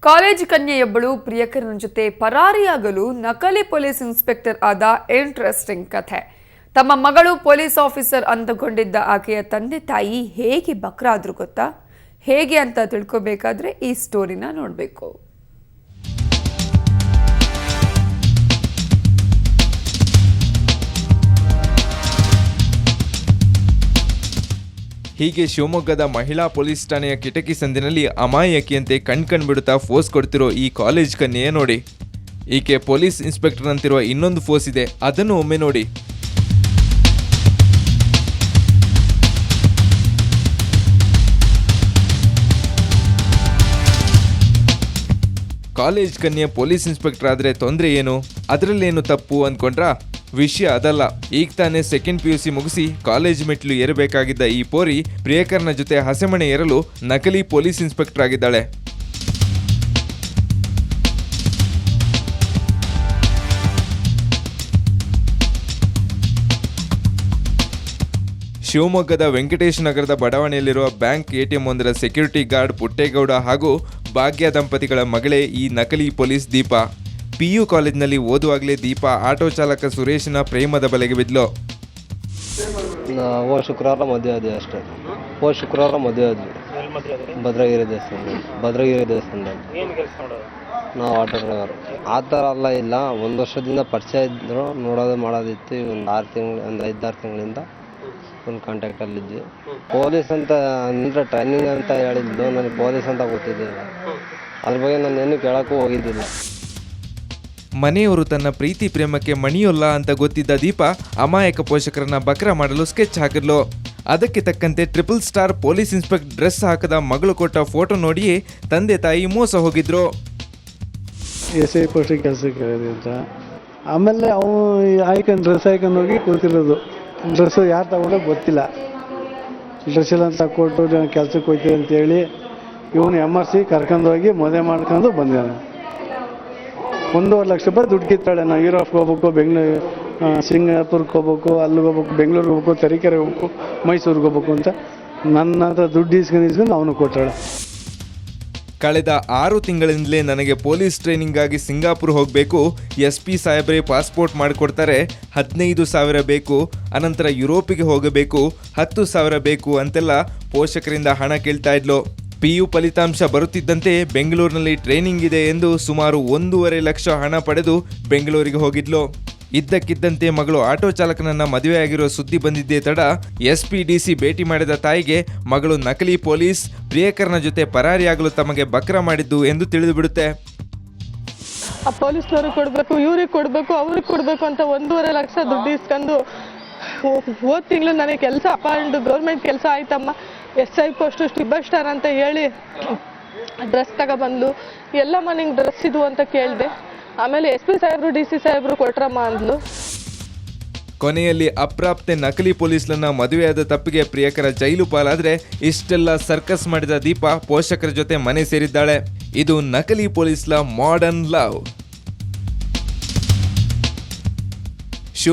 College ಕನ್ಯೆಯೊಬ್ಬಳು ಪ್ರಿಯಕರನ ಜೊತೆ ಪರಾರಿಯಾಗಲು ನಕಲಿ police inspector ಆದ ಇಂಟ್ರೆಸ್ಟಿಂಗ್ ಕಥೆ. ತಮ್ಮ ಮಗಳು ಪೊಲೀಸ್ ಆಫೀಸರ್ ಅಂದುಕೊಂಡಿದ್ದ ಆಕೆಯ ತಂದೆ ತಾಯಿ ಹೇಗೆ ಬಕ್ರಾದ್ರು ಗೊತ್ತಾ? ಹೇಗೆ ಅಂತ ತಿಳ್ಕೋಬೇಕಾದ್ರೆ ಈ ಸ್ಟೋರಿನ ನೋಡಬೇಕು. ಹೀಗೆ ಶಿವಮೊಗ್ಗದ ಮಹಿಳಾ ಪೊಲೀಸ್ ಠಾಣೆಯ ಕಿಟಕಿ ಸಂದಿನಲ್ಲಿ ಅಮಾಯಕಿಯಂತೆ ಬಿಡುತ್ತಾ ಫೋಸ್ ಕೊಡ್ತಿರೋ ಈ ಕಾಲೇಜ್ ಕನ್ಯೆಯ ನೋಡಿ. ಈಕೆ ಪೊಲೀಸ್ ಇನ್ಸ್ಪೆಕ್ಟರ್ ಅಂತಿರುವ ಇನ್ನೊಂದು ಫೋಸ್ ಇದೆ, ಅದನ್ನು ಒಮ್ಮೆ ನೋಡಿ. ಕಾಲೇಜ್ ಕನ್ಯೆ ಪೊಲೀಸ್ ಇನ್ಸ್ಪೆಕ್ಟರ್ ಆದ್ರೆ ತೊಂದರೆ ಏನು, ಅದರಲ್ಲೇನು ತಪ್ಪು ಅಂದ್ಕೊಂಡ್ರಾ? ವಿಷಯ ಅದಲ್ಲ. ಈಗ ತಾನೇ ಸೆಕೆಂಡ್ PUC ಮುಗಿಸಿ ಕಾಲೇಜ್ ಮೆಟ್ಲು ಏರಬೇಕಾಗಿದ್ದ ಈ ಪೋರಿ ಪ್ರಿಯಕರನ ಜೊತೆ ಹಸೆಮಣೆ ಏರಲು ನಕಲಿ ಪೊಲೀಸ್ ಇನ್ಸ್ಪೆಕ್ಟರ್ ಆಗಿದ್ದಾಳೆ. ಶಿವಮೊಗ್ಗದ ವೆಂಕಟೇಶ್ ನಗರದ ಬಡಾವಣೆಯಲ್ಲಿರುವ ಬ್ಯಾಂಕ್ ATM ಒಂದರ ಸೆಕ್ಯೂರಿಟಿ ಗಾರ್ಡ್ ಪುಟ್ಟೇಗೌಡ ಹಾಗೂ ಭಾಗ್ಯ ದಂಪತಿಗಳ ಮಗಳೇ ಈ ನಕಲಿ ಪೊಲೀಸ್ ದೀಪ. PU ಕಾಲೇಜ್ನಲ್ಲಿ ಓದುವಾಗಲೇ ದೀಪ ಆಟೋ ಚಾಲಕ ಸುರೇಶನ ಪ್ರೇಮದ ಬಲೆಗೆ ಬಿದ್ಲು. ಶುಕ್ರವಾರ ಮದುವೆ ಆದ್ವಿ ಅಷ್ಟೇ. ಶುಕ್ರವಾರ ಮದುವೆ ಆದ್ವಿ ಭದ್ರಗಿರಿ ದೇವಸ್ಥಾನದಲ್ಲಿ. ನಾವು ಆಟೋ ಡ್ರೈವರ್. ಆ ಥರ ಎಲ್ಲ ಇಲ್ಲ, ಒಂದು ವರ್ಷದಿಂದ ಪರಿಚಯ ಇದ್ರು, ನೋಡೋದು ಮಾಡೋದಿತ್ತು. ಒಂದು 5-6 ತಿಂಗಳಿಂದ ಒಂದು ಕಾಂಟ್ಯಾಕ್ಟಲ್ಲಿದ್ವಿ. ಪೊಲೀಸ್ ಅಂತ ಅಂದರೆ ಟ್ರೈನಿಂಗ್ ಅಂತ ಹೇಳಿದ್ದು, ನನಗೆ ಪೊಲೀಸ್ ಅಂತ ಗೊತ್ತಿದ್ದಿಲ್ಲ. ಅದ್ರ ಬಗ್ಗೆ ನಾನು ಏನು ಕೇಳೋಕ್ಕೂ ಹೋಗಿದ್ದಿಲ್ಲ. ಮನೆಯವರು ತನ್ನ ಪ್ರೀತಿ ಪ್ರೇಮಕ್ಕೆ ಮಣಿಯೋಲ್ಲ ಅಂತ ಗೊತ್ತಿದ್ದ ದೀಪ ಅಮಾಯಕ ಪೋಷಕರನ್ನ ಬಕ್ರ ಮಾಡಲು ಸ್ಕೆಚ್ ಹಾಕಿದ್ಲು. ಅದಕ್ಕೆ ತಕ್ಕಂತೆ triple star police inspector dress ಹಾಕದ ಮಗಳು ಕೊಟ್ಟ ಫೋಟೋ ನೋಡಿಯೇ ತಂದೆ ತಾಯಿ ಮೋಸ ಹೋಗಿದ್ರು. SI ಪೋಸ್ಟಿಗೆ ಕೆಲಸಕ್ಕೆ ಕೇಳಿದೆ ಅಂತ. ಆಮೇಲೆ ಅವನು ಡ್ರೆಸ್ ಹಾಕೊಂಡು ಹೋಗಿ ಕೂತಿರೋದು. ಡ್ರೆಸ್ಸು ಯಾರು ತಗೊಂಡೋ ಗೊತ್ತಿಲ್ಲ. ಡ್ರೆಸ್ ಎಲ್ಲ ತಗೊಟ್ಟು ನಾನು ಕೆಲಸಕ್ಕೆ ಹೋಗ್ತೀನಿ ಅಂತೇಳಿ ಇವನು MRC ಕರ್ಕೊಂಡೋಗಿ ಮದುವೆ ಮಾಡ್ಕೊಂಡು ಬಂದಿದ್ದಾನೆ. 1.5 ಲಕ್ಷ ರೂಪಾಯಿ ದುಡ್ಡು ಕಿತ್ತಾಳೆ. ನಾವು ಯೂರೋಪ್ಗೆ ಹೋಗ್ಬೇಕು, ಸಿಂಗಾಪುರ್ಗೆ ಹೋಗ್ಬೇಕು, ಅಲ್ಲಿಗೆ ಹೋಗ್ಬೇಕು, ಬೆಂಗಳೂರಿಗೆ ಹೋಗ್ಬೇಕು, ತರೀಕೆರೆ ಹೋಗ್ಬೇಕು, ಮೈಸೂರಿಗೆ ಹೋಗ್ಬೇಕು ಅಂತ ನನ್ನ ಹತ್ರ ದುಡ್ಡು ಇಸ್ಕೊಂಡು ಅವನು ಕೊಟ್ಟಾಳೆ. ಕಳೆದ 6 ತಿಂಗಳಿಂದಲೇ ನನಗೆ ಪೊಲೀಸ್ ಟ್ರೈನಿಂಗ್ ಆಗಿ ಸಿಂಗಾಪುರ್ ಹೋಗಬೇಕು, SP ಸಾಹೇಬ್ರೆ ಪಾಸ್ಪೋರ್ಟ್ ಮಾಡಿಕೊಡ್ತಾರೆ, 15,000 ಬೇಕು, ಅನಂತರ ಯುರೋಪಿಗೆ ಹೋಗಬೇಕು, 10,000 ಬೇಕು ಅಂತೆಲ್ಲ ಪೋಷಕರಿಂದ ಹಣ ಕೇಳ್ತಾ ಇದ್ಲು. PU ಫಲಿತಾಂಶ ಬರುತ್ತಿದ್ದಂತೆ ಬೆಂಗಳೂರಿನಲ್ಲಿ ಟ್ರೈನಿಂಗ್ ಇದೆ ಎಂದು ಸುಮಾರು 1.5 ಲಕ್ಷ ಹಣ ಪಡೆದು ಬೆಂಗಳೂರಿಗೆ ಹೋಗಿದ್ಲು. ಇದ್ದಕ್ಕಿದ್ದಂತೆ ಮಗಳು ಆಟೋ ಚಾಲಕನನ್ನ ಮದುವೆಯಾಗಿರೋ ಸುದ್ದಿ ಬಂದಿದ್ದೇ ತಡ SP DC ಭೇಟಿ ಮಾಡಿದ ತಾಯಿಗೆ ಮಗಳು ನಕಲಿ ಪೊಲೀಸ್ ಪ್ರಿಯಕರನ ಜೊತೆ ಪರಾರಿಯಾಗಲು ತಮಗೆ ಬಕ್ರ ಮಾಡಿದ್ದು ಎಂದು ತಿಳಿದು ಬಿಡುತ್ತೆ. ಆ ಪೊಲೀಸ್ನವ್ರಿಗೆ ಕೊಡಬೇಕು, ಇವ್ರಿಗೆ ಕೊಡಬೇಕು, ಅವ್ರಿಗೆ ಕೊಡಬೇಕು ಅಂತ 1.5 ಲಕ್ಷ ದುಡ್ಡು ಇಸ್ಕೊಂಡು ಹೋದ ತಿಂಗಳು ನನಗೆ ಕೆಲಸ ಅಪಾಯಿಂಟ್ ಗೌರ್ಮೆಂಟ್ ಕೆಲಸ ಆಯ್ತಮ್ಮ, SI ಪೋಸ್ಟು ಟ್ರಿಪಲ್ ಸ್ಟಾರ್ ಅಂತ ಹೇಳಿ ಡ್ರೆಸ್ ತಗೊಬಂದು ಎಲ್ಲ ಮನೆಗೆ ಡ್ರೆಸ್ ಇದು ಅಂತ ಕೇಳಿದೆ. ಆಮೇಲೆ SP ಸಾಹೇಬ್ರು DC ಸಾಹೇಬ್ರು ಕೊಟ್ರಮ್ಮ ಅಂದ್ಲು. ಕೊನೆಯಲ್ಲಿ ಅಪ್ರಾಪ್ತೆ ನಕಲಿ ಪೊಲೀಸ್ಲನ್ನ ಮದುವೆಯಾದ ತಪ್ಪಿಗೆ ಪ್ರಿಯಕರ ಜೈಲು ಪಾಲಾದ್ರೆ ಇಷ್ಟೆಲ್ಲ ಸರ್ಕಸ್ ಮಾಡಿದ ದೀಪ ಪೋಷಕರ ಜೊತೆ ಮನೆ ಸೇರಿದ್ದಾಳೆ. ಇದು ನಕಲಿ ಪೊಲೀಸ್ಲ ಮಾಡರ್ನ್ ಲವ್.